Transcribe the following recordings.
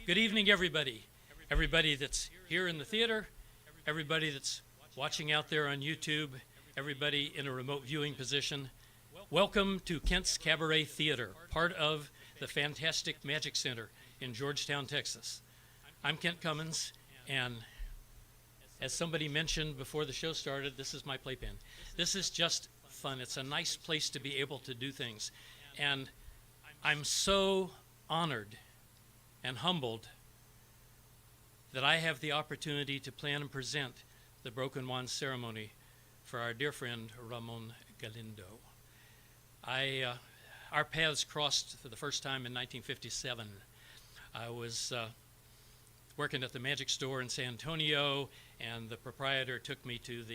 Good evening, everybody. Everybody that's here in the theater, everybody that's watching out there on YouTube, everybody in a remote viewing position. Welcome to Kent's Cabaret Theater, part of the fantastic Magic Center in Georgetown, Texas. I'm Kent Cummins, and as somebody mentioned before the show started, this is my playpen. This is just fun. It's a nice place to be able to do things. And I'm so honored and humbled that I have the opportunity to plan and present the Broken Wand ceremony for our dear friend Ramon Galindo. Our paths crossed for the first time in 1957. I was working at the magic store in San Antonio, and the proprietor took me to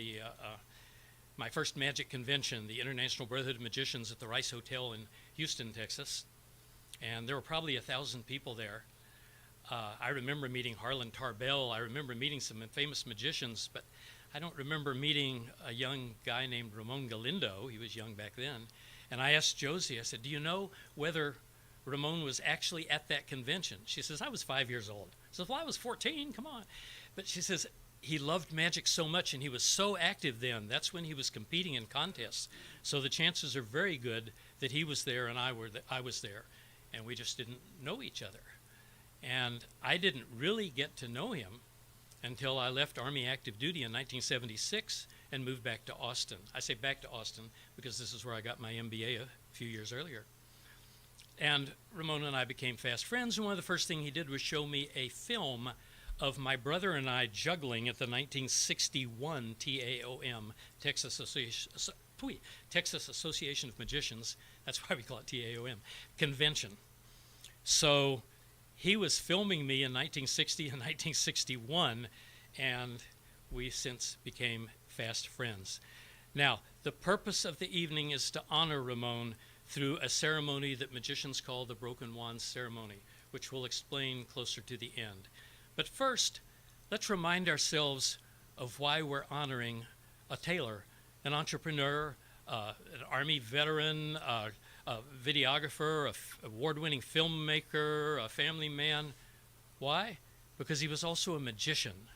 my first magic convention, the International Brotherhood of Magicians at the Rice Hotel in Houston, Texas. And there were probably 1,000 people there. I remember meeting Harlan Tarbell. I remember meeting some famous magicians, but I don't remember meeting a young guy named Ramon Galindo. He was young back then. And I asked Josie, I said, do you know whether Ramon was actually at that convention? She says, I was 5 years old. I said, well, I was 14, come on. But she says, he loved magic so much and he was so active then. That's when he was competing in contests. So the chances are very good that he was there and I was there. And we just didn't know each other. And I didn't really get to know him until I left Army active duty in 1976 and moved back to Austin. I say back to Austin because this is where I got my MBA a few years earlier. And Ramon and I became fast friends, and one of the first things he did was show me a film of my brother and I juggling at the 1961 TAOM, Texas Association of Magicians, that's why we call it TAOM, convention. So he was filming me in 1960 and 1961, and we since became fast friends. Now, the purpose of the evening is to honor Ramon through a ceremony that magicians call the Broken Wand ceremony, which we'll explain closer to the end. But first, let's remind ourselves of why we're honoring a tailor, an entrepreneur, an Army veteran, a videographer, an award-winning filmmaker, a family man. Why? Because he was also a magician.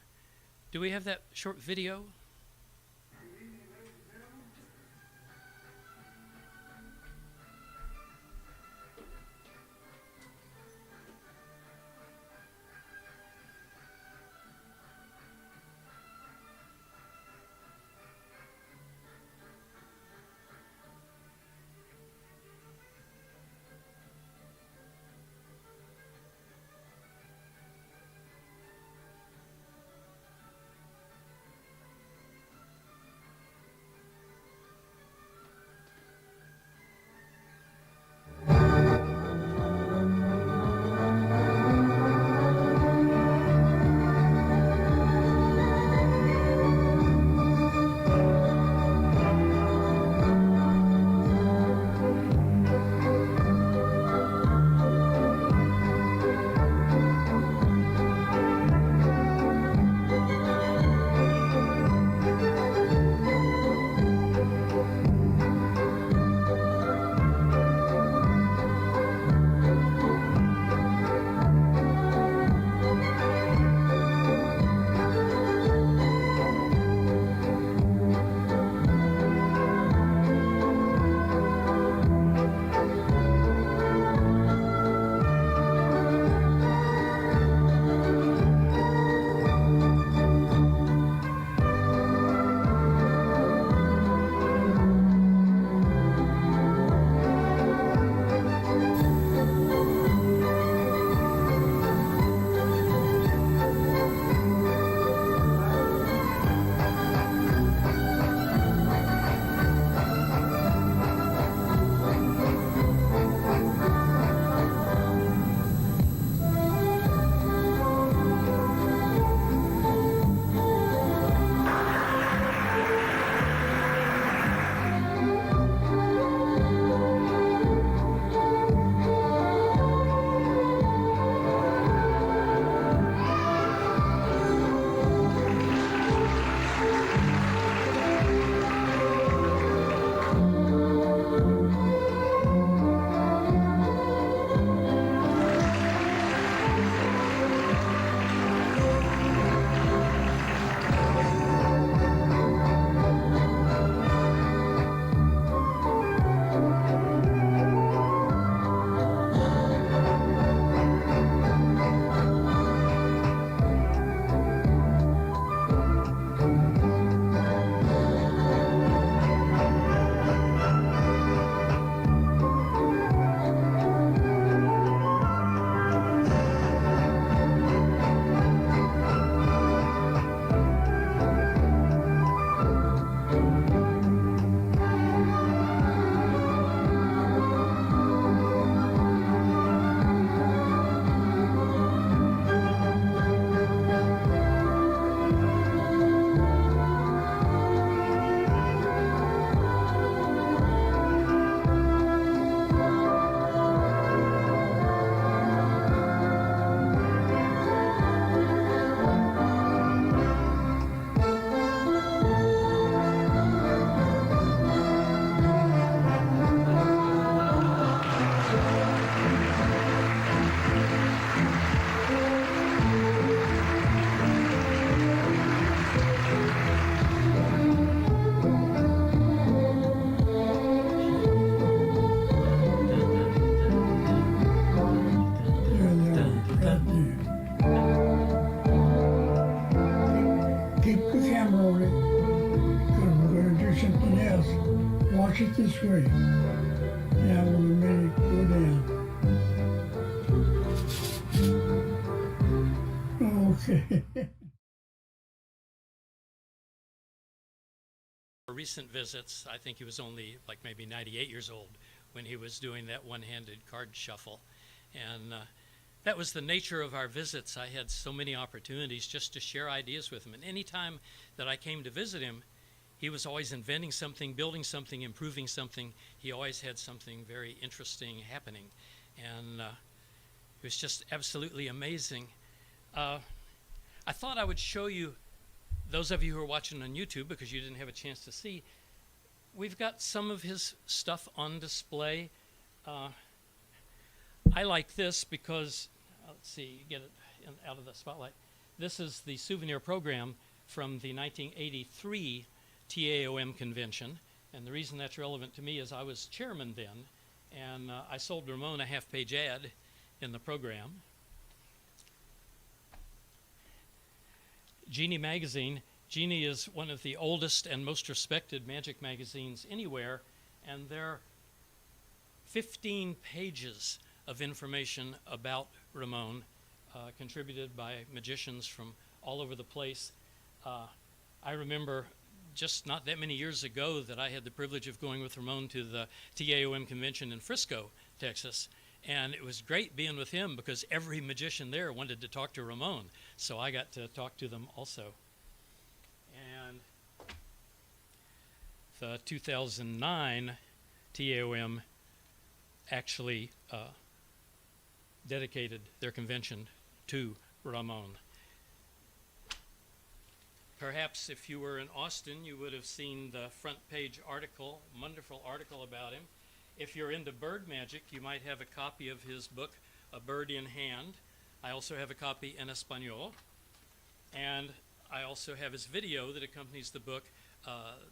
Do we have that short video? way. Now we're ready to go down. Okay. Recent visits, I think he was only like maybe 98 years old when he was doing that one-handed card shuffle. And that was the nature of our visits. I had so many opportunities just to share ideas with him. And any time that I came to visit him, he was always inventing something, building something, improving something. He always had something very interesting happening. And it was just absolutely amazing. I thought I would show you, those of you who are watching on YouTube, because you didn't have a chance to see, we've got some of his stuff on display. I like this because, let's see, get it out of the spotlight. This is the souvenir program from the 1983 TAOM convention. And the reason that's relevant to me is I was chairman then, and I sold Ramon a half-page ad in the program. Genie magazine. Genie is one of the oldest and most respected magic magazines anywhere, and there are 15 pages of information about Ramon, contributed by magicians from all over the place. I remember just not that many years ago that I had the privilege of going with Ramon to the TAOM convention in Frisco, Texas. And it was great being with him because every magician there wanted to talk to Ramon. So I got to talk to them also. And the 2009 TAOM actually dedicated their convention to Ramon. Perhaps if you were in Austin, you would have seen the front page article, wonderful article about him. If you're into bird magic, you might have a copy of his book, A Bird in Hand. I also have a copy in Espanol. And I also have his video that accompanies the book.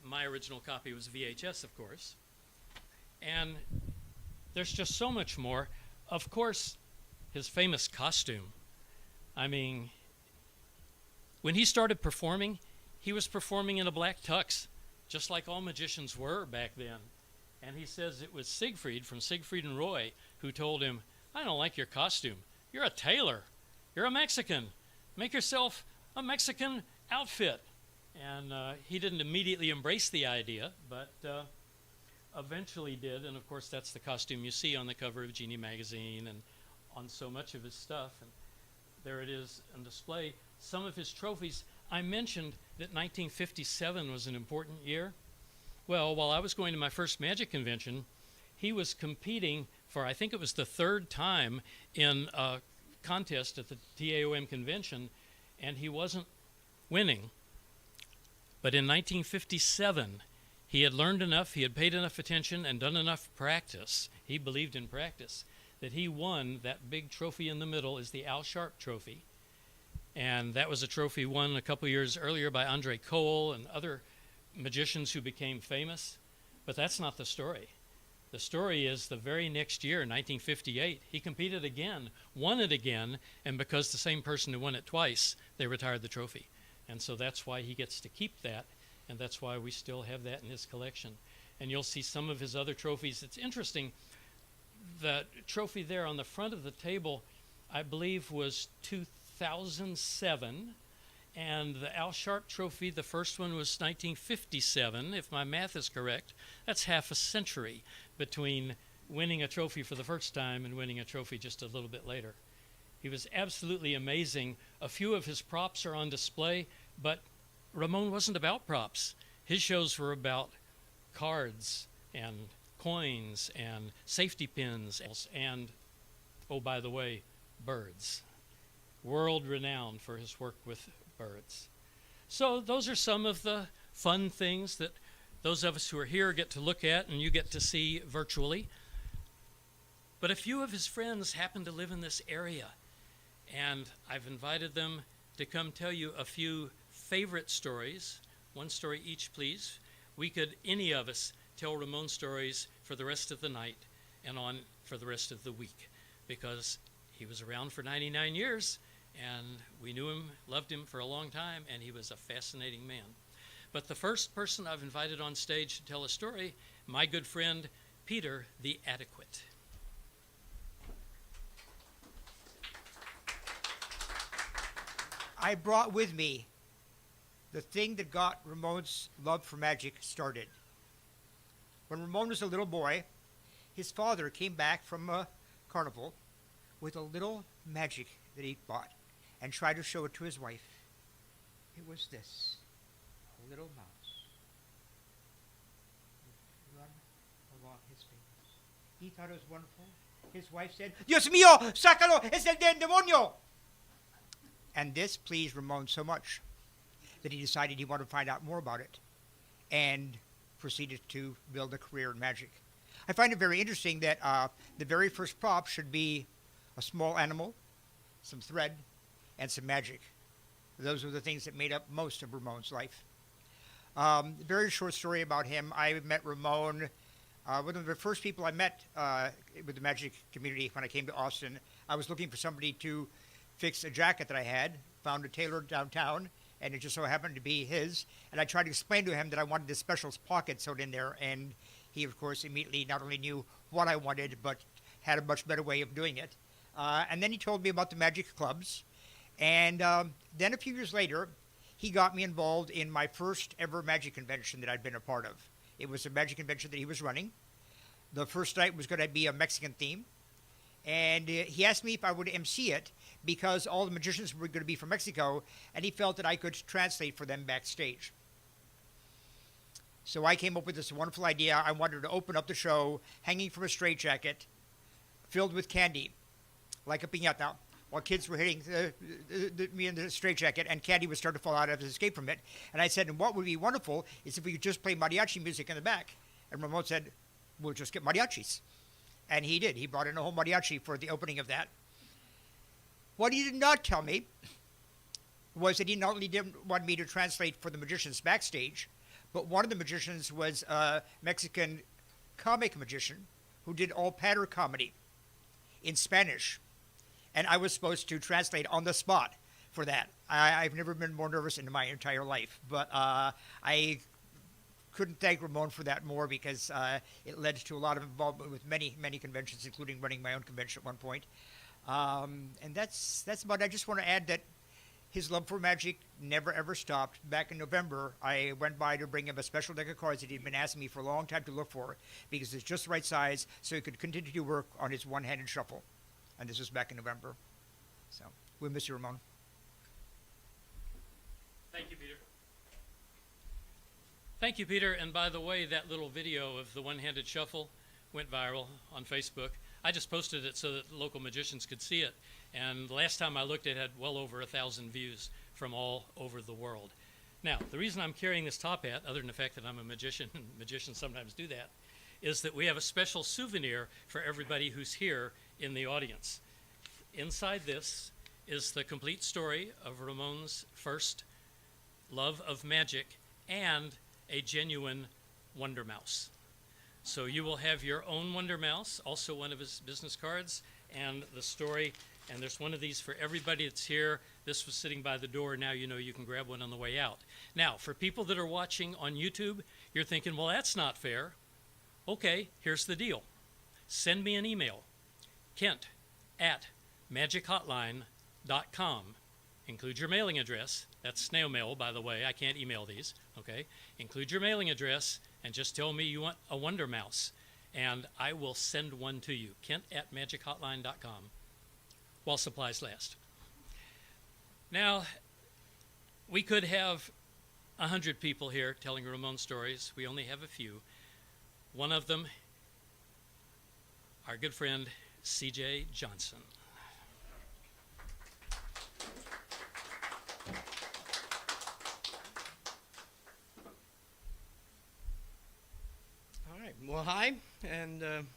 My original copy was VHS, of course. And there's just so much more. Of course, his famous costume. I mean, when he started performing, he was performing in a black tux, just like all magicians were back then. And he says it was Siegfried from Siegfried and Roy who told him, "I don't like your costume. You're a tailor. You're a Mexican. Make yourself a Mexican outfit." And he didn't immediately embrace the idea, but eventually did. And of course, that's the costume you see on the cover of Genie magazine and on so much of his stuff. And there it is on display. Some of his trophies. I mentioned that 1957 was an important year. Well, while I was going to my first magic convention, he was competing for, I think it was the third time in a contest at the TAOM convention, and he wasn't winning. But in 1957, he had learned enough, he had paid enough attention and done enough practice, he believed in practice, that he won that big trophy in the middle is the Al Sharp Trophy. And that was a trophy won a couple years earlier by Andre Cole and other magicians who became famous. But that's not the story. The story is the very next year, 1958, he competed again, won it again, and because the same person who won it twice, they retired the trophy. And so that's why he gets to keep that, and that's why we still have that in his collection. And you'll see some of his other trophies. It's interesting, the trophy there on the front of the table, I believe was 2007, and the Al Sharp Trophy, the first one was 1957, if my math is correct. That's half a century between winning a trophy for the first time and winning a trophy just a little bit later. He was absolutely amazing. A few of his props are on display, but Ramon wasn't about props. His shows were about cards and coins and safety pins and, oh, by the way, birds. World renowned for his work with birds. So those are some of the fun things that those of us who are here get to look at and you get to see virtually. But a few of his friends happen to live in this area, and I've invited them to come tell you a few favorite stories. One story each, please. We could, any of us, tell Ramon stories for the rest of the night and on for the rest of the week, because he was around for 99 years, and we knew him, loved him for a long time, and he was a fascinating man. But the first person I've invited on stage to tell a story my good friend, Peter the Adequate. I brought with me the thing that got Ramon's love for magic started. When Ramon was a little boy, his father came back from a carnival with a little magic that he bought and tried to show it to his wife. It was this, a little mouse would run along his fingers. He thought it was wonderful. His wife said, Dios mío, sácalo, es el demonio. And this pleased Ramon so much that he decided he wanted to find out more about it and proceeded to build a career in magic. I find it very interesting that the very first prop should be a small animal, some thread, and some magic. Those were the things that made up most of Ramon's life. Very short story about him. I met Ramon, one of the first people I met with the magic community when I came to Austin. I was looking for somebody to fix a jacket that I had, found a tailor downtown, and it just so happened to be his. And I tried to explain to him that I wanted this special pocket sewed in there, and he, of course, immediately not only knew what I wanted, but had a much better way of doing it. And then he told me about the magic clubs. And then a few years later, he got me involved in my first ever magic convention that I'd been a part of. It was a magic convention that he was running. The first night was going to be a Mexican theme. And he asked me if I would MC it because all the magicians were going to be from Mexico, and he felt that I could translate for them backstage. So I came up with this wonderful idea. I wanted to open up the show hanging from a straitjacket filled with candy, like a piñata, while kids were hitting me in the straitjacket, and candy would start to fall out as I escape from it. And I said, and what would be wonderful is if we could just play mariachi music in the back. And Ramon said, we'll just get mariachis. And he did. He brought in a whole mariachi for the opening of that. What he did not tell me was that he not only didn't want me to translate for the magicians backstage, but one of the magicians was a Mexican comic magician who did all patter comedy in Spanish. And I was supposed to translate on the spot for that. I've never been more nervous in my entire life. But I couldn't thank Ramon for that more because it led to a lot of involvement with many, many conventions, including running my own convention at one point. And that's about it. I just want to add that his love for magic never, ever stopped. Back in November, I went by to bring him a special deck of cards that he'd been asking me for a long time to look for because it's just the right size so he could continue to work on his one-handed shuffle. And this was back in November. So we miss you, Ramon. Thank you, Peter. Thank you, Peter. And by the way, that little video of the one-handed shuffle went viral on Facebook. I just posted it so that local magicians could see it. And the last time I looked, it had well over 1,000 views from all over the world. Now, the reason I'm carrying this top hat, other than the fact that I'm a magician, and magicians sometimes do that, is that we have a special souvenir for everybody who's here in the audience. Inside this is the complete story of Ramon's first love of magic and a genuine Wonder Mouse. So you will have your own Wonder Mouse, also one of his business cards, and the story. And there's one of these for everybody that's here. This was sitting by the door. Now you know you can grab one on the way out. Now, for people that are watching on YouTube, you're thinking, well, that's not fair. Okay, here's the deal. Send me an email, kent@magichotline.com. Include your mailing address. That's snail mail, by the way. I can't email these, okay? Include your mailing address and just tell me you want a Wonder Mouse, and I will send one to you, kent@magichotline.com, while supplies last. Now, we could have 100 people here telling Ramon stories. We only have a few. One of them, our good friend, C.J. Johnson. All right. Well, hi, and I'm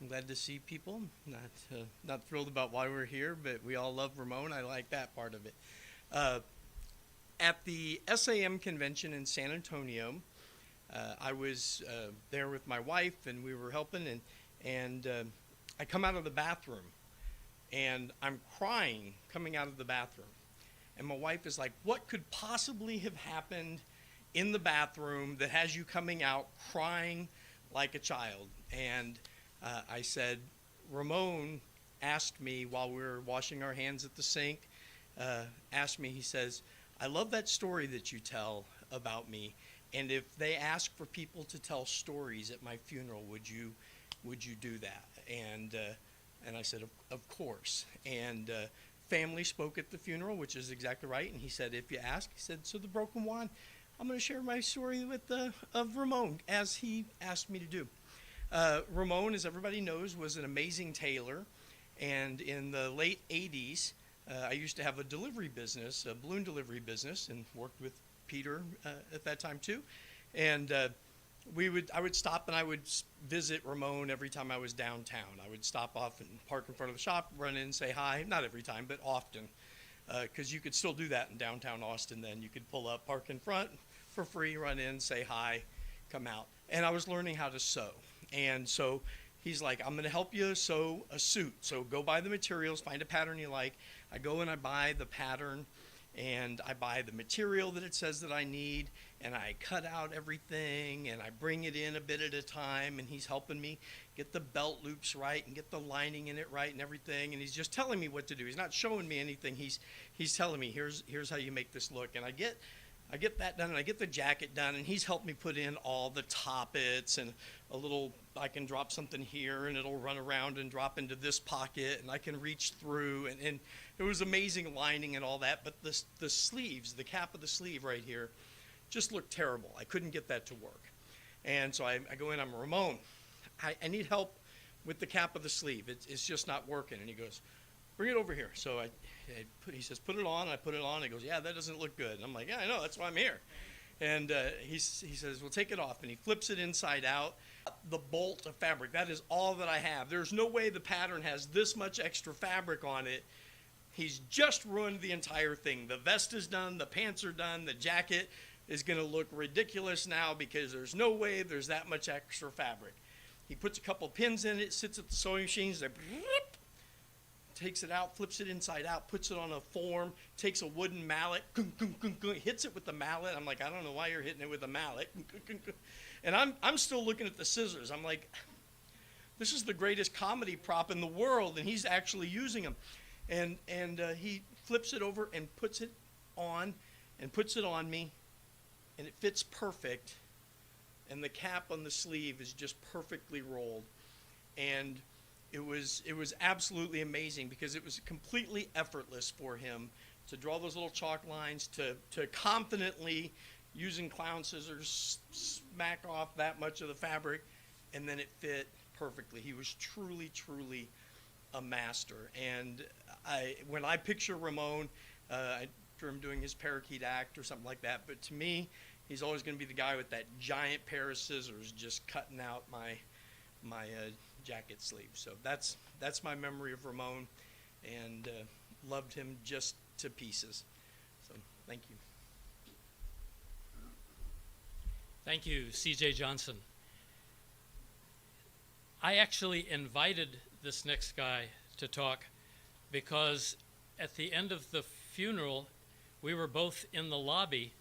glad to see people. Not thrilled about why we're here, but we all love Ramon. I like that part of it. At the SAM convention in San Antonio, I was there with my wife, and we were helping, and I come out of the bathroom, and I'm crying coming out of the bathroom. And my wife is like, what could possibly have happened in the bathroom that has you coming out crying like a child. And I said, Ramon asked me while we were washing our hands at the sink, asked me, he says, I love that story that you tell about me. And if they ask for people to tell stories at my funeral, would you do that? And I said, of course. And family spoke at the funeral, which is exactly right. And he said, if you ask, he said, so the broken wand, I'm going to share my story with of Ramon, as he asked me to do. Ramon, as everybody knows, was an amazing tailor. And in the late 80s, I used to have a delivery business, a balloon delivery business, and worked with Peter at that time too. And I would stop and I would visit Ramon every time I was downtown. I would stop off and park in front of the shop, run in, say hi. Not every time, but often, because you could still do that in downtown Austin then. You could pull up, park in front for free, run in, say hi, come out. And I was learning how to sew. And so he's like, I'm going to help you sew a suit. So go buy the materials, find a pattern you like. I go and I buy the pattern, and I buy the material that it says that I need, and I cut out everything, and I bring it in a bit at a time, and he's helping me get the belt loops right and get the lining in it right and everything, and he's just telling me what to do. He's not showing me anything. He's telling me, here's how you make this look. And I get that done, and I get the jacket done, and he's helped me put in all the toppets and a little, I can drop something here, and it'll run around and drop into this pocket, and I can reach through, and it was amazing lining and all that, but the sleeves, the cap of the sleeve right here, just looked terrible. I couldn't get that to work. And so I go in, I'm Ramon, I need help with the cap of the sleeve. It's just not working. And he goes, bring it over here. So he says, put it on. I put it on. He goes, yeah, that doesn't look good. And I'm like, yeah, I know, that's why I'm here. And he says, well, take it off. And he flips it inside out. The bolt of fabric, that is all that I have. There's no way the pattern has this much extra fabric on it. He's just ruined the entire thing. The vest is done, the pants are done, the jacket is going to look ridiculous now because there's no way there's that much extra fabric. He puts a couple pins in it, sits at the sewing machines, takes it out, flips it inside out, puts it on a form, takes a wooden mallet, hits it with the mallet. I'm like, I don't know why you're hitting it with a mallet. And I'm still looking at the scissors. I'm like, this is the greatest comedy prop in the world, and he's actually using them. And he flips it over and puts it on and puts it on me, and it fits perfect. And the cap on the sleeve is just perfectly rolled. And it was absolutely amazing because it was completely effortless for him to draw those little chalk lines, to confidently, using clown scissors, smack off that much of the fabric, and then it fit perfectly. He was truly, truly a master. And when I picture Ramon, I picture him doing his parakeet act or something like that. But to me, he's always going to be the guy with that giant pair of scissors just cutting out my jacket sleeve. So that's my memory of Ramon, and loved him just to pieces. So thank you. Thank you, C.J. Johnson. I actually invited this next guy to talk because at the end of the funeral, we were both in the lobby,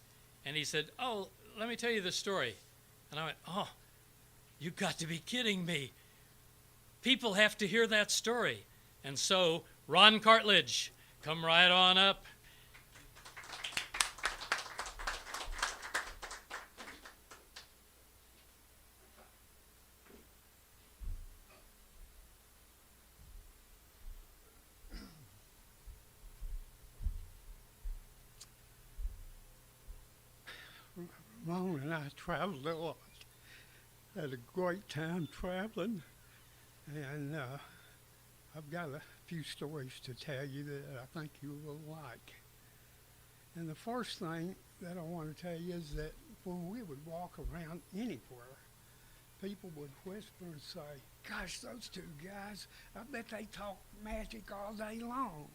and he said, oh, let me tell you the story. And I went, oh, you got to be kidding me. People have to hear that story. And so, Ron Cartledge, come right on up. Ramon and I traveled a lot. Had a great time traveling, and I've got a few stories to tell you that I think you will like. And the first thing that I want to tell you is that when we would walk around anywhere, people would whisper and say, gosh, those two guys, I bet they talk magic all day long.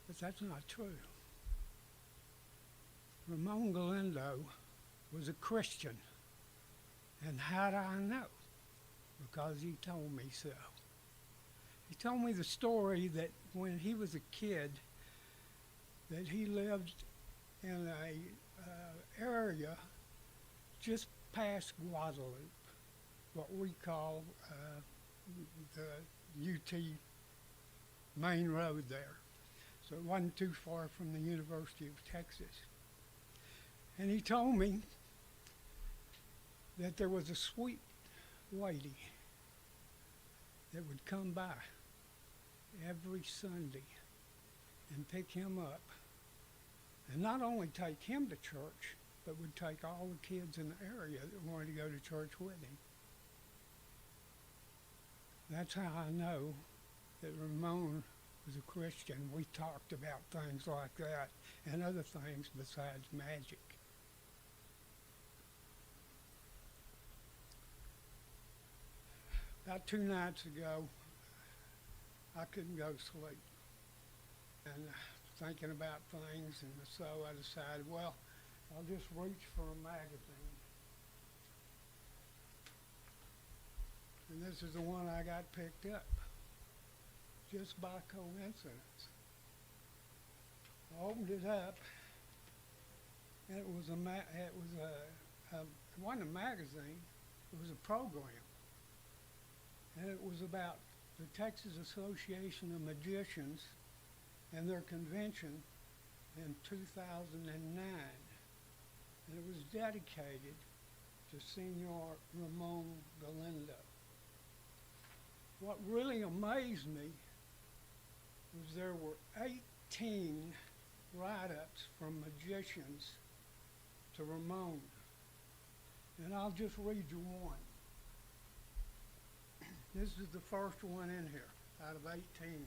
But that's not true. Ramon Galindo was a Christian. And how do I know? Because he told me so. He told me the story that when he was a kid, that he lived in a area just past Guadalupe. what we call the UT main road there. So it wasn't too far from the University of Texas. And he told me that there was a sweet lady that would come by every Sunday and pick him up, and not only take him to church, but would take all the kids in the area that wanted to go to church with him. That's how I know that Ramon was a Christian. We talked about things like that and other things besides magic. About 2 nights ago, I couldn't go to sleep. And thinking about things, and so I decided, well, I'll just reach for a magazine. And this is the one I got picked up, just by coincidence. I opened it up, and it wasn't a magazine, it was a program. And it was about the Texas Association of Magicians and their convention in 2009. And it was dedicated to Senor Ramon Galindo. What really amazed me was there were 18 write-ups from magicians to Ramon. And I'll just read you one. This is the first one in here out of 18.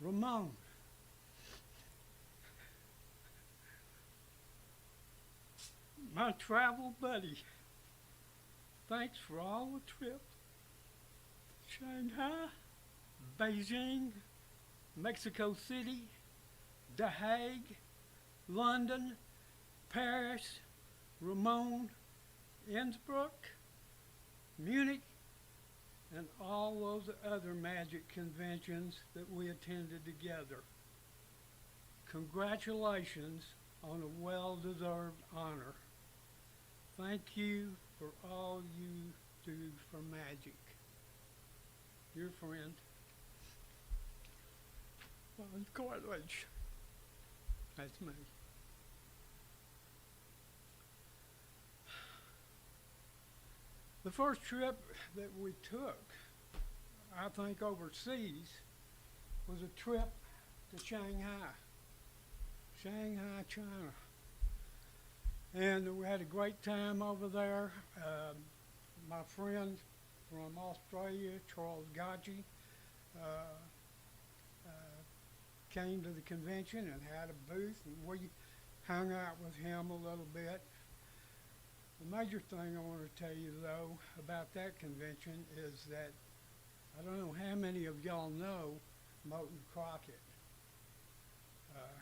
Ramon. My travel buddy. Thanks for all the trips. Shanghai, Beijing, Mexico City, The Hague, London, Paris, Ramon, Innsbruck, Munich, and all those other magic conventions that we attended together. Congratulations on a well-deserved honor. Thank you for all you do for magic. Your friend, Ron Cartledge. That's me. The first trip that we took, I think overseas, was a trip to Shanghai, China. And we had a great time over there. My friend from Australia, Charles Gotchi, came to the convention and had a booth, and we hung out with him a little bit. The major thing I want to tell you, though, about that convention is that I don't know how many of y'all know Moulton Crockett.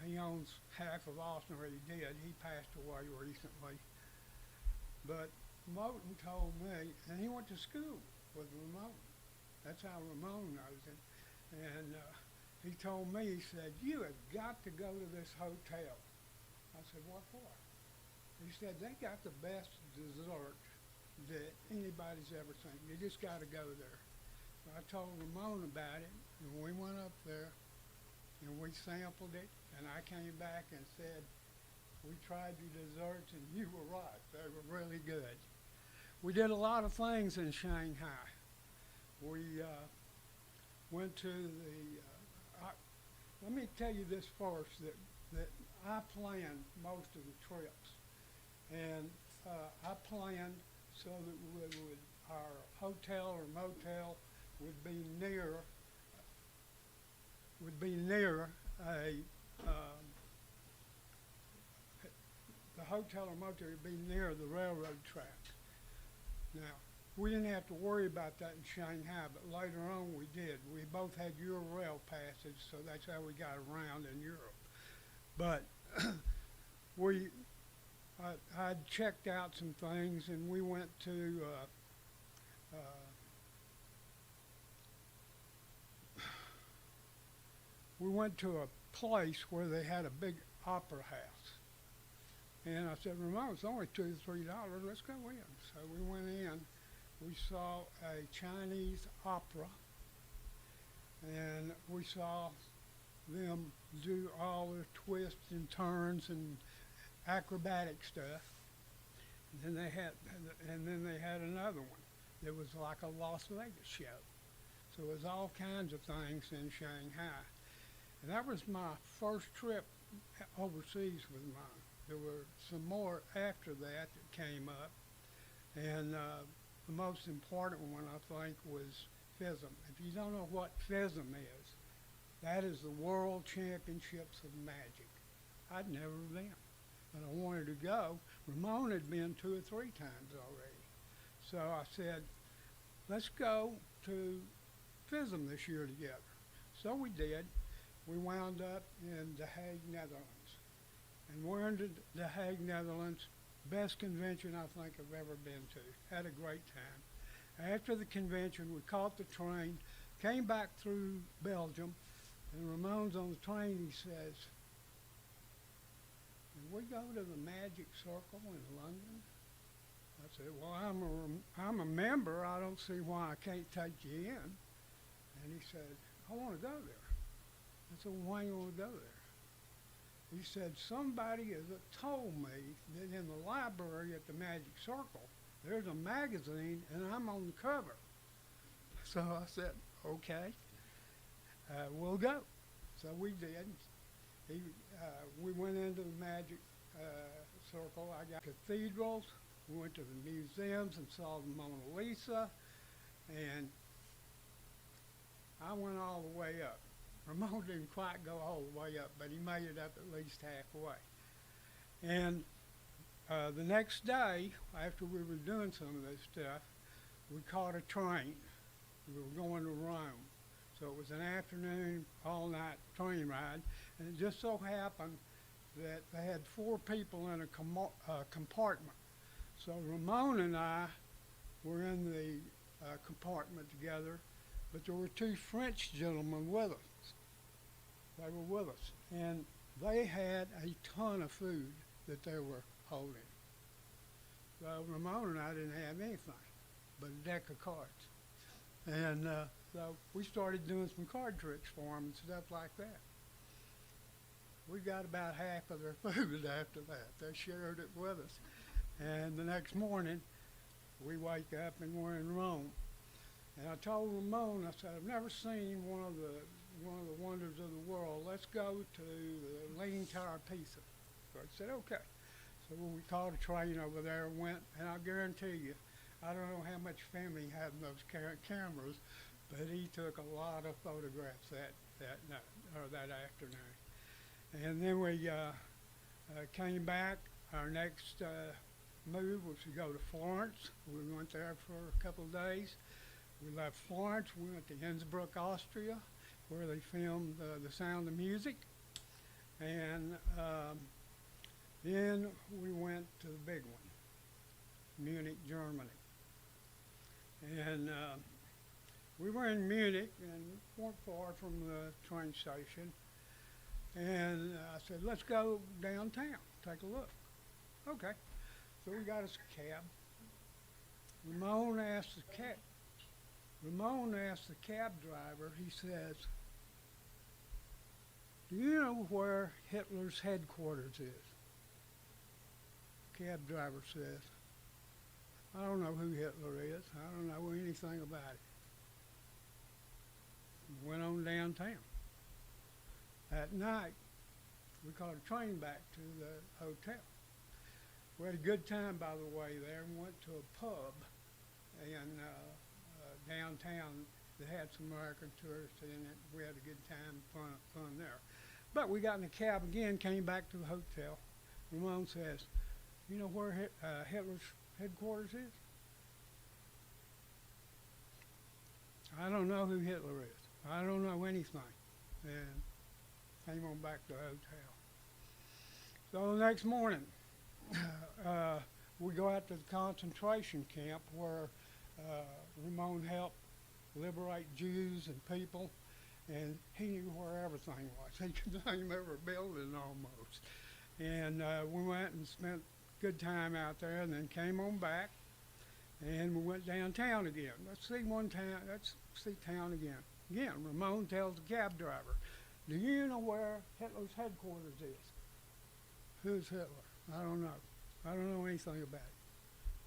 He owns half of Austin, or he did. He passed away recently. But Moulton told me, and he went to school with Ramon. That's how Ramon knows him. And he told me, he said, "You have got to go to this hotel." I said, "What for?" He said, "They got the best dessert that anybody's ever seen. You just got to go there." So I told Ramon about it, and we went up there, and we sampled it, and I came back and said, "We tried your desserts, and you were right. They were really good." We did a lot of things in Shanghai. We went to the, let me tell you this first, that I planned most of the trips. And I planned so that our hotel or motel would be near the hotel or motel would be near the railroad track. Now, we didn't have to worry about that in Shanghai, but later on we did. We both had Eurail passes, so that's how we got around in Europe. But I'd checked out some things, and we went to a place where they had a big opera house. And I said, Ramon, it's only $2 or $3. Let's go in. So we went in. We saw a Chinese opera, and we saw them do all the twists and turns and acrobatic stuff. And then they had another one that was like a Las Vegas show. So it was all kinds of things in Shanghai. And that was my first trip overseas with mine. There were some more after that came up. And the most important one, I think, was FISM. If you don't know what FISM is, that is the World Championships of Magic. I'd never been, but I wanted to go. Ramon had been 2 or 3 times already. So I said, let's go to FISM this year together. So we did. We wound up in The Hague, Netherlands. And we're in The Hague, Netherlands. Best convention I think I've ever been to. Had a great time. After the convention, we caught the train, came back through Belgium, and Ramon's on the train. He says, "Did we go to the Magic Circle in London?" I said, "Well, I'm a member. I don't see why I can't take you in." And he said, "I want to go there." I said, "Well, why you want to go there?" He said, "Somebody has told me that in the library at the Magic Circle, there's a magazine and I'm on the cover." So I said, "Okay, we'll go." So we did. We went into the Magic Circle. I got cathedrals. We went to the museums and saw the Mona Lisa. And I went all the way up. Ramon didn't quite go all the way up, but he made it up at least halfway. And the next day, after we were doing some of this stuff, we caught a train. We were going to Rome. So it was an afternoon, all-night train ride. And it just so happened that they had 4 people in a compartment. So Ramon and I were in the compartment together, but there were 2 French gentlemen with us. They were with us, and they had a ton of food that they were holding. So Ramon and I didn't have anything but a deck of cards. And so we started doing some card tricks for them and stuff like that. We got about half of their food after that. They shared it with us. And the next morning, we wake up and we're in Rome. And I told Ramon, I said, "I've never seen one of the wonders of the world. Let's go to the Leaning Tower of Pisa." So I said, "Okay." So we caught a train over there and went, and I'll guarantee you, I don't know how much film he had in those cameras, but he took a lot of photographs that night, or that afternoon. And then we came back. Our next move was to go to Florence. We went there for a couple of days. We left Florence. We went to Innsbruck, Austria, where they filmed The Sound of Music. And then we went to the big one, Munich, Germany. And we were in Munich and weren't far from the train station. And I said, "Let's go downtown, take a look." Okay. So we got us a cab. Ramon asked the cab driver, he says, "Do you know where Hitler's headquarters is?" Cab driver says, "I don't know who Hitler is. I don't know anything about it." We went on downtown. At night, we caught a train back to the hotel. We had a good time, by the way, there, and went to a pub in downtown that had some American tourists in it. We had a good time, fun there. But we got in the cab again, came back to the hotel. Ramon says, "You know where Hitler's headquarters is?" "I don't know who Hitler is. I don't know anything." And came on back to the hotel. So the next morning, we go out to the concentration camp where Ramon helped liberate Jews and people, and he knew where everything was. He could name every building almost. And we went and spent good time out there, and then came on back, and we went downtown again. Let's see town again. Again, Ramon tells the cab driver, "Do you know where Hitler's headquarters is?" "Who's Hitler?" "I don't know. I don't know anything about it."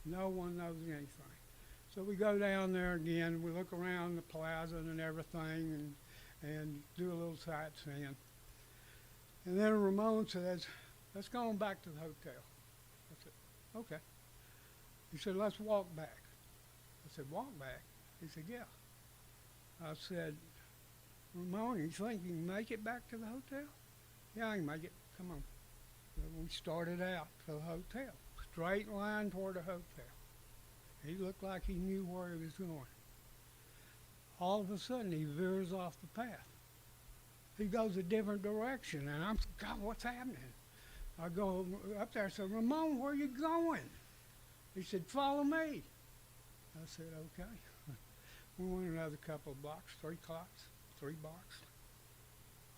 No one knows anything. So we go down there again. We look around the plaza and everything, and do a little sightseeing. And then Ramon says, "Let's go on back to the hotel." I said, "Okay." He said, "Let's walk back." I said, "Walk back?" He said, "Yeah." I said, "Ramon, you think you can make it back to the hotel?" "Yeah, I can make it. Come on." So we started out to the hotel, straight line toward the hotel. He looked like he knew where he was going. All of a sudden, he veers off the path. He goes a different direction, and I'm, "God, what's happening?" I go up there and said, "Ramon, where are you going?" He said, "Follow me." I said, "Okay." We went another couple of blocks, 3 blocks.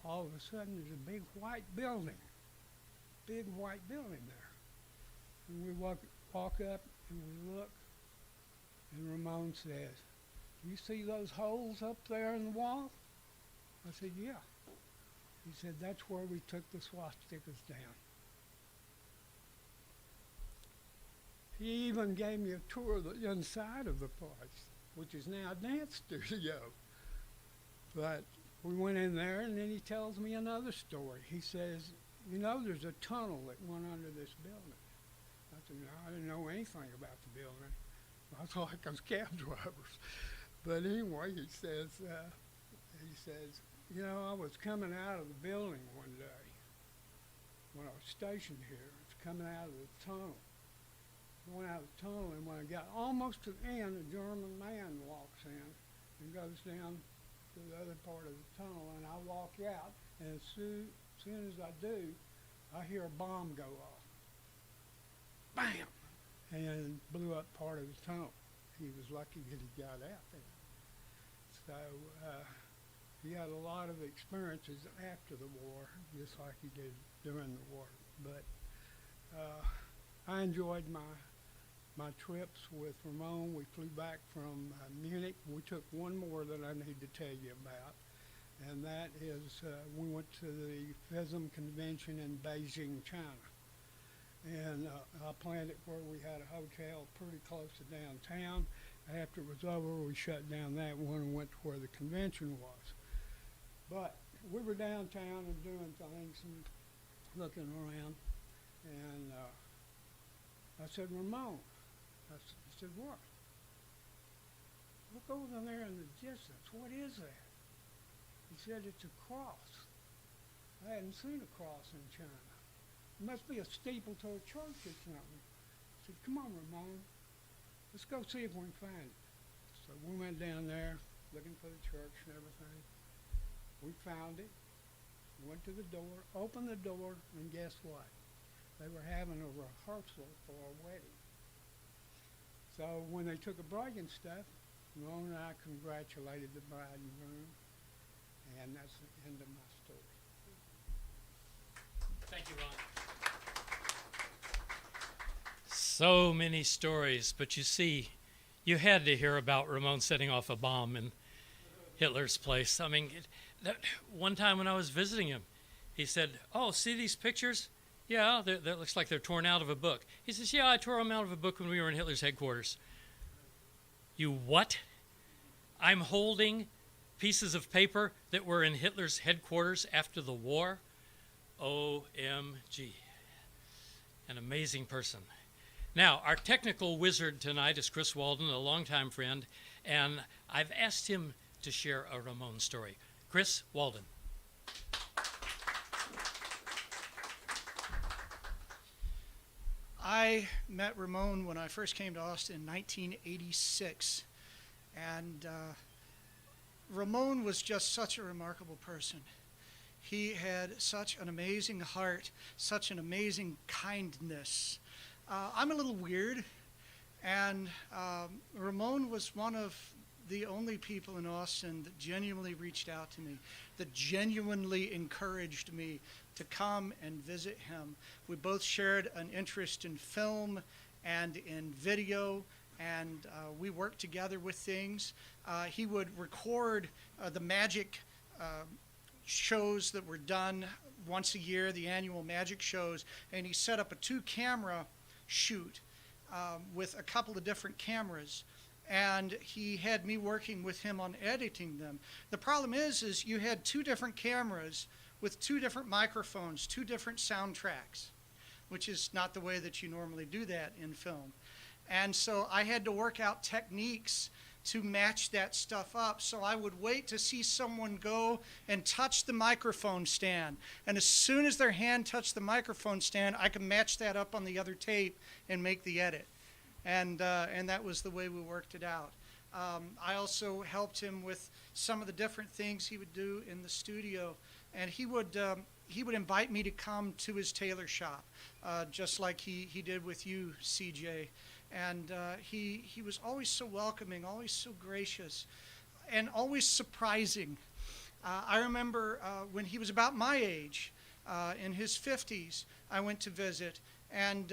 All of a sudden, there's a big white building there. And we walk up and we look, and Ramon says, "You see those holes up there in the wall?" I said, "Yeah." He said, "That's where we took the swastikas down." He even gave me a tour of the inside of the place, which is now a dance studio. But we went in there, and then he tells me another story. He says, "You know, there's a tunnel that went under this building." I said, "No, I didn't know anything about the building. I was like those cab drivers." But anyway, he says, "You know, I was coming out of the building one day when I was stationed here. It's coming out of the tunnel. I went out of the tunnel, and when I got almost to the end, a German man walks in and goes down to the other part of the tunnel, and I walk out, and as soon as I do, I hear a bomb go off. Bam! And blew up part of the tunnel. He was lucky that he got out there. So he had a lot of experiences after the war, just like he did during the war. But I enjoyed my trips with Ramon. We flew back from Munich. We took one more that I need to tell you about, and that is we went to the FISM convention in Beijing, China. And I planned it where we had a hotel pretty close to downtown. After it was over, we shut down that one and went to where the convention was. But we were downtown and doing things and looking around, and I said, "Ramon," he said, "What?" "Look over there in the distance. What is that?" He said, "It's a cross. I hadn't seen a cross in China. It must be a steeple to a church or something." I said, "Come on, Ramon. Let's go see if we can find it." So we went down there looking for the church and everything. We found it, went to the door, opened the door, and guess what? They were having a rehearsal for a wedding. So when they took a bride and stuff, Ramon and I congratulated the bride and groom, and that's the end of my story. Thank you, Ron. So many stories, but you see, you had to hear about Ramon setting off a bomb in Hitler's place. I mean, one time when I was visiting him, he said, "Oh, see these pictures? Yeah, that looks like they're torn out of a book." He says, "Yeah, I tore them out of a book when we were in Hitler's headquarters." You what? I'm holding pieces of paper that were in Hitler's headquarters after the war? OMG. An amazing person. Now, our technical wizard tonight is Chris Walden, a longtime friend, and I've asked him to share a Ramon story. Chris Walden. I met Ramon when I first came to Austin in 1986, and Ramon was just such a remarkable person. He had such an amazing heart, such an amazing kindness. I'm a little weird, and Ramon was one of the only people in Austin that genuinely reached out to me, that genuinely encouraged me to come and visit him. We both shared an interest in film and in video, and we worked together with things. He would record the magic shows that were done once a year, the annual magic shows, and he set up a 2-camera shoot with a couple of different cameras, and he had me working with him on editing them. The problem is you had 2 different cameras with 2 different microphones, 2 different soundtracks, which is not the way that you normally do that in film. And so I had to work out techniques to match that stuff up. So I would wait to see someone go and touch the microphone stand. And as soon as their hand touched the microphone stand, I could match that up on the other tape and make the edit. And that was the way we worked it out. I also helped him with some of the different things he would do in the studio. And he would invite me to come to his tailor shop, just like he did with you, CJ. And he was always so welcoming, always so gracious, and always surprising. I remember when he was about my age, in his 50s, I went to visit, and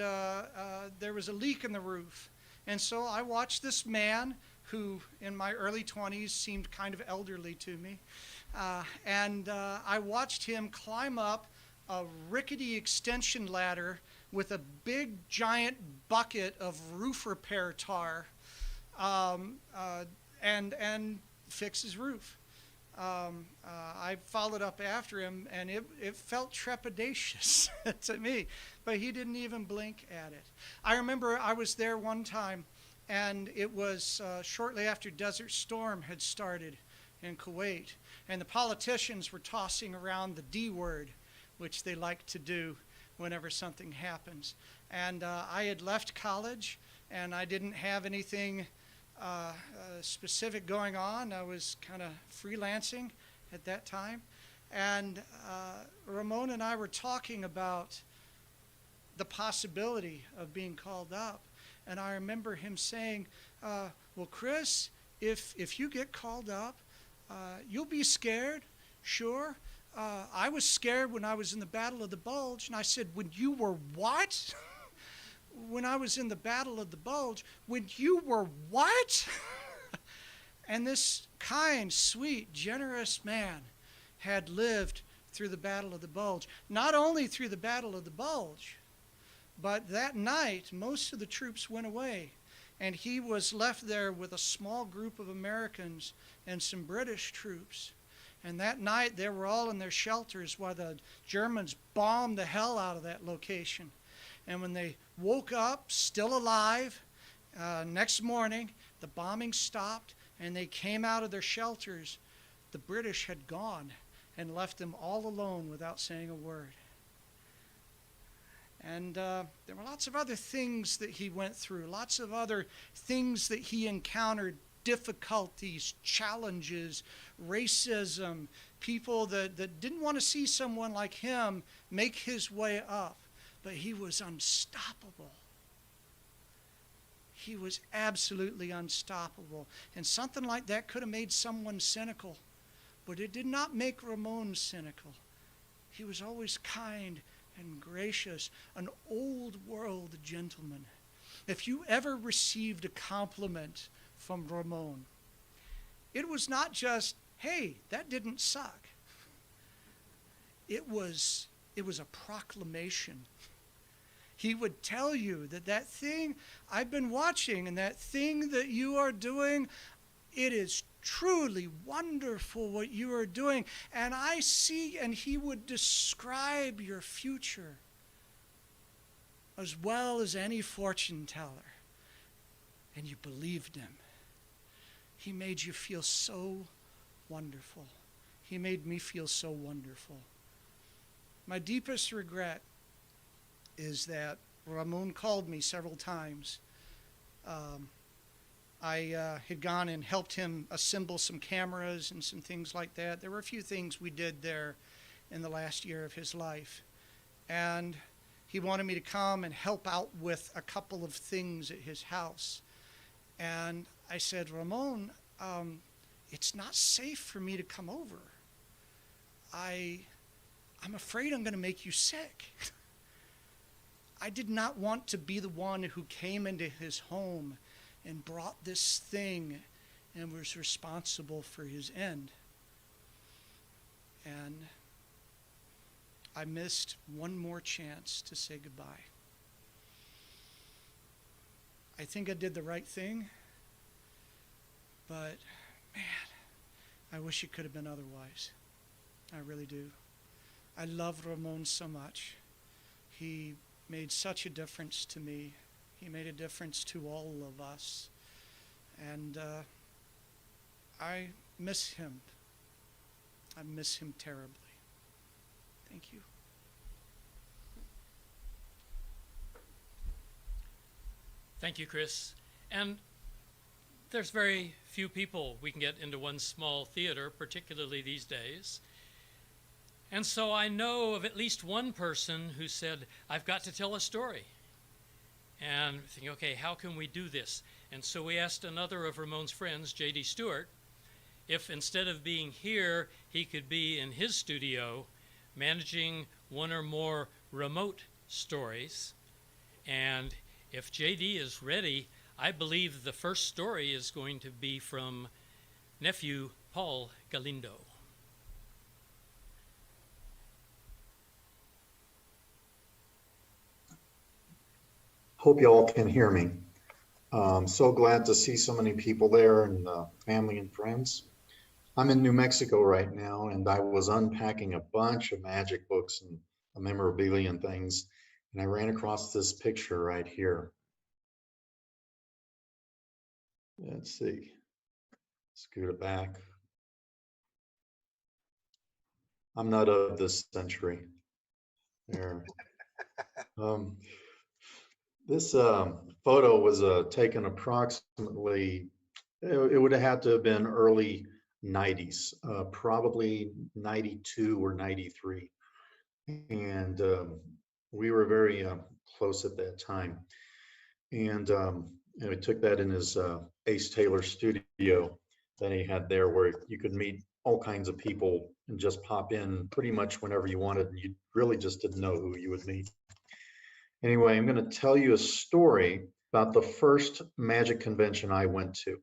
there was a leak in the roof. And so I watched this man who, in my early 20s, seemed kind of elderly to me. I watched him climb up a rickety extension ladder with a big giant bucket of roof repair tar and fix his roof. I followed up after him, and it felt trepidatious to me, but he didn't even blink at it. I remember I was there one time, and it was shortly after Desert Storm had started in Kuwait, and the politicians were tossing around the D word, which they like to do whenever something happens. And I had left college, and I didn't have anything specific going on. I was kind of freelancing at that time. And Ramon and I were talking about the possibility of being called up. And I remember him saying, well, Chris, if you get called up, you'll be scared, sure. I was scared when I was in the Battle of the Bulge, and I said, when you were what? When I was in the Battle of the Bulge, when you were what? And this kind, sweet, generous man had lived through the Battle of the Bulge. Not only through the Battle of the Bulge, but that night, most of the troops went away, and he was left there with a small group of Americans and some British troops. And that night, they were all in their shelters while the Germans bombed the hell out of that location. And when they woke up, still alive, next morning, the bombing stopped, and they came out of their shelters. The British had gone and left them all alone without saying a word. And there were lots of other things that he went through, lots of other things that he encountered, difficulties, challenges, racism, people that didn't want to see someone like him make his way up. But he was unstoppable. He was absolutely unstoppable. And something like that could have made someone cynical. But it did not make Ramon cynical. He was always kind and gracious, an old world gentleman. If you ever received a compliment from Ramon, it was not just, hey, that didn't suck. It was a proclamation. He would tell you that thing I've been watching and that thing that you are doing, it is truly wonderful what you are doing. And I see, and he would describe your future as well as any fortune teller. And you believed him. He made you feel so wonderful. He made me feel so wonderful. My deepest regret is that Ramon called me several times. I had gone and helped him assemble some cameras and some things like that. There were a few things we did there in the last year of his life. And he wanted me to come and help out with a couple of things at his house. And I said, Ramon, it's not safe for me to come over. I'm afraid I'm going to make you sick. I did not want to be the one who came into his home and brought this thing and was responsible for his end. And I missed one more chance to say goodbye. I think I did the right thing, but man, I wish it could have been otherwise. I really do. I love Ramon so much. He made such a difference to me. He made a difference to all of us. And I miss him. I miss him terribly. Thank you. Thank you, Chris. And there's very few people we can get into one small theater, particularly these days. And so I know of at least one person who said, I've got to tell a story. And thinking, okay, how can we do this? And so we asked another of Ramon's friends, J.D. Stewart, if instead of being here, he could be in his studio managing one or more remote stories. And if J.D. is ready, I believe the first story is going to be from nephew Paul Galindo. Hope you all can hear me. So glad to see so many people there and family and friends. I'm in New Mexico right now, and I was unpacking a bunch of magic books and memorabilia and things, and I ran across this picture right here. Let's see, scoot it back. I'm not of this century. There. This photo was taken approximately, it would have had to have been early 90s, probably 92 or 93. And we were very close at that time. And we took that in his Ace Taylor studio that he had there, where you could meet all kinds of people and just pop in pretty much whenever you wanted. And you really just didn't know who you would meet. Anyway, I'm going to tell you a story about the first magic convention I went to.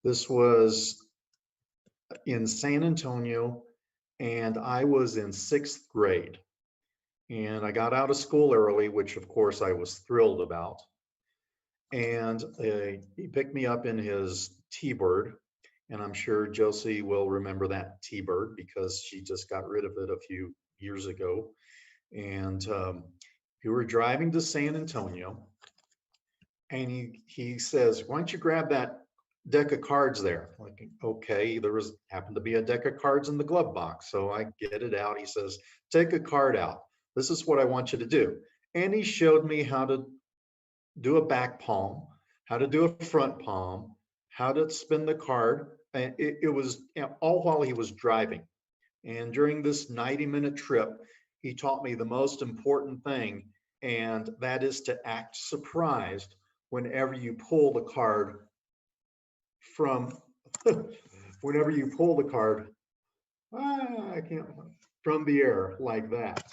This was in San Antonio, and I was in 6th grade. And I got out of school early, which of course I was thrilled about. And he picked me up in his T-Bird, and I'm sure Josie will remember that T-Bird because she just got rid of it a few years ago. And we were driving to San Antonio, and he says, why don't you grab that deck of cards there? Like, okay, there happened to be a deck of cards in the glove box. So I get it out. He says, take a card out. This is what I want you to do. And he showed me how to do a back palm, how to do a front palm, how to spin the card. And it was all while he was driving. And during this 90-minute trip, he taught me the most important thing, and that is to act surprised whenever you pull the card from, I can't, from the air like that.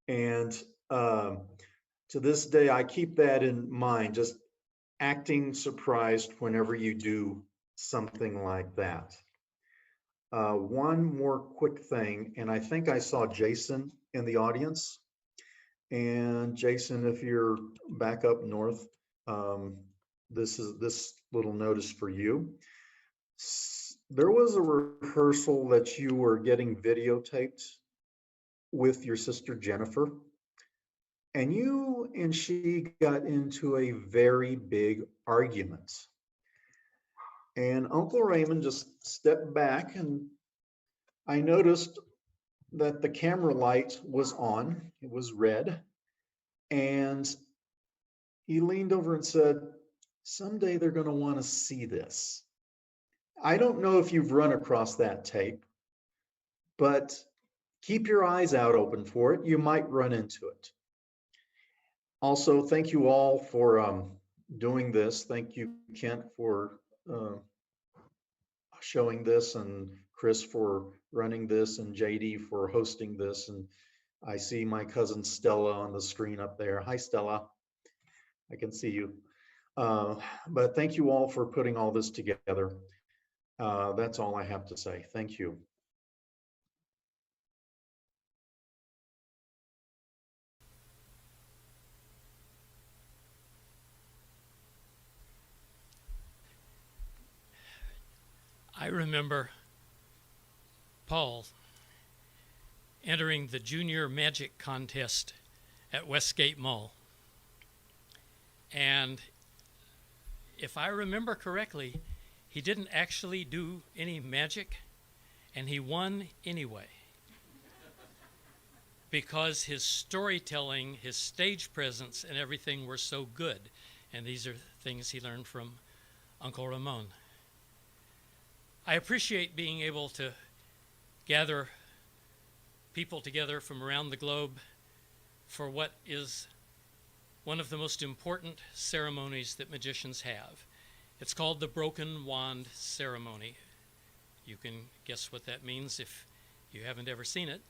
And to this day, I keep that in mind, just acting surprised whenever you do something like that. One more quick thing, and I think I saw Jason in the audience. And Jason, if you're back up north, this little notice for you. There was a rehearsal that you were getting videotaped with your sister Jennifer, and you and she got into a very big argument. And Uncle Raymond just stepped back, and I noticed that the camera light was on, it was red, and he leaned over and said, someday they're going to want to see this. I don't know if you've run across that tape, but keep your eyes out open for it. You might run into it. Also, thank you all for doing this. Thank you, Kent, for showing this, and Chris for running this, and JD for hosting this. And I see my cousin Stella on the screen up there. Hi, Stella. I can see you. But thank you all for putting all this together. That's all I have to say. Thank you. I remember Paul entering the junior magic contest at Westgate Mall. And if I remember correctly, he didn't actually do any magic, and he won anyway. Because his storytelling, his stage presence, and everything were so good. And these are things he learned from Uncle Ramon. I appreciate being able to gather people together from around the globe for what is one of the most important ceremonies that magicians have. It's called the Broken Wand Ceremony. You can guess what that means if you haven't ever seen it.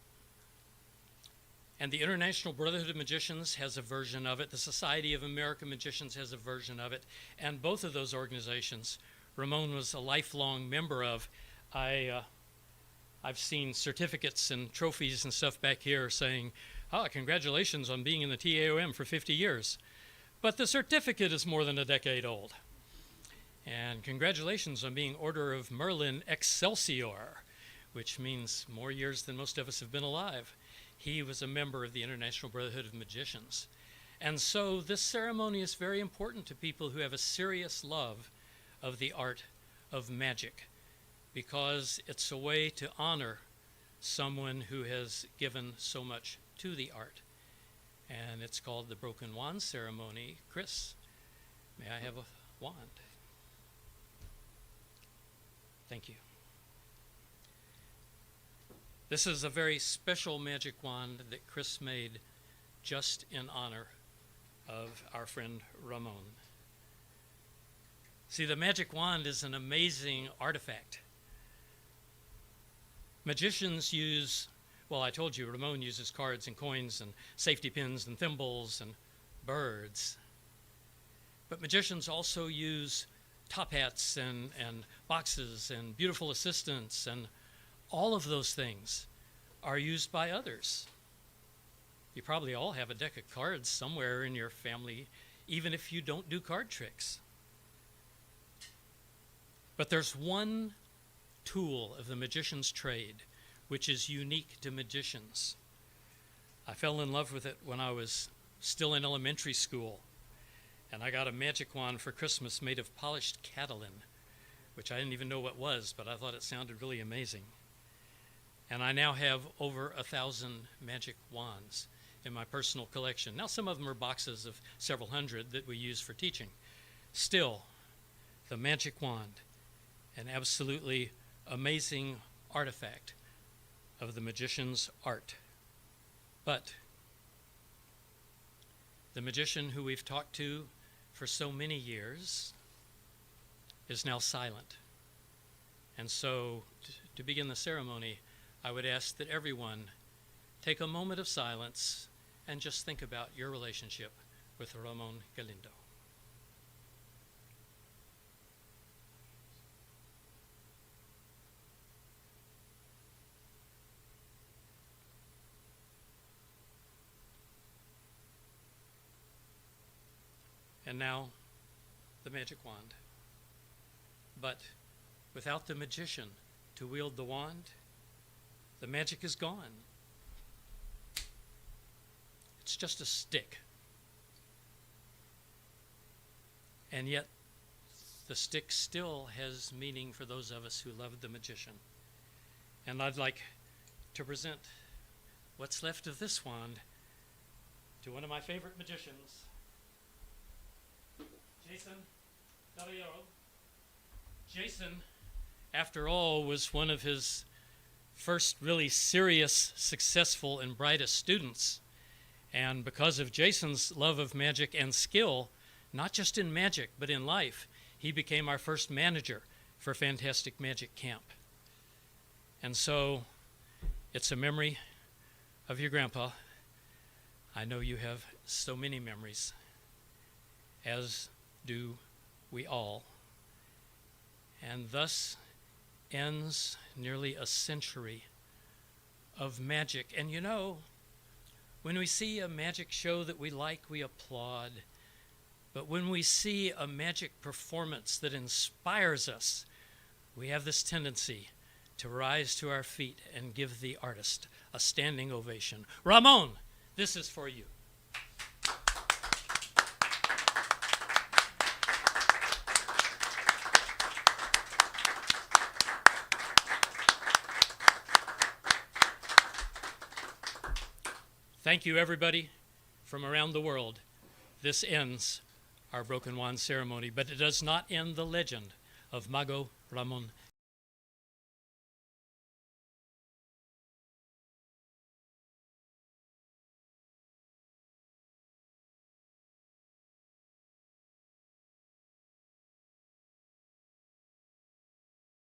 And the International Brotherhood of Magicians has a version of it. The Society of American Magicians has a version of it. And both of those organizations, Ramon was a lifelong member of. I've seen certificates and trophies and stuff back here saying, congratulations on being in the TAOM for 50 years. But the certificate is more than a decade old. And congratulations on being Order of Merlin Excelsior, which means more years than most of us have been alive. He was a member of the International Brotherhood of Magicians. And so this ceremony is very important to people who have a serious love of the art of magic, because it's a way to honor someone who has given so much to the art. And it's called the Broken Wand Ceremony. Chris, may I have a wand? Thank you. This is a very special magic wand that Chris made just in honor of our friend Ramon. See, the magic wand is an amazing artifact. Magicians use, well, I told you, Ramon uses cards and coins and safety pins and thimbles and birds. But magicians also use top hats and boxes and beautiful assistants, and all of those things are used by others. You probably all have a deck of cards somewhere in your family, even if you don't do card tricks. But there's one tool of the magician's trade which is unique to magicians. I fell in love with it when I was still in elementary school, and I got a magic wand for Christmas made of polished Catalin, which I didn't even know what was, but I thought it sounded really amazing. And I now have over 1,000 magic wands in my personal collection. Now some of them are boxes of several hundred that we use for teaching. Still, the magic wand, an absolutely amazing artifact of the magician's art. But the magician who we've talked to for so many years is now silent. And so to begin the ceremony, I would ask that everyone take a moment of silence and just think about your relationship with Ramon Galindo. And now, the magic wand. But without the magician to wield the wand, the magic is gone. It's just a stick. And yet, the stick still has meaning for those of us who love the magician. And I'd like to present what's left of this wand to one of my favorite magicians, Jason Caballero. Jason, after all, was one of his first really serious, successful, and brightest students. And because of Jason's love of magic and skill, not just in magic, but in life, he became our first manager for Fantastic Magic Camp. And so it's a memory of your grandpa. I know you have so many memories, as do we all. And thus ends nearly a century of magic. And you know, when we see a magic show that we like, we applaud. But when we see a magic performance that inspires us, we have this tendency to rise to our feet and give the artist a standing ovation. Ramon, this is for you. Thank you, everybody from around the world. This ends our Broken Wand ceremony, but it does not end the legend of Mago Ramon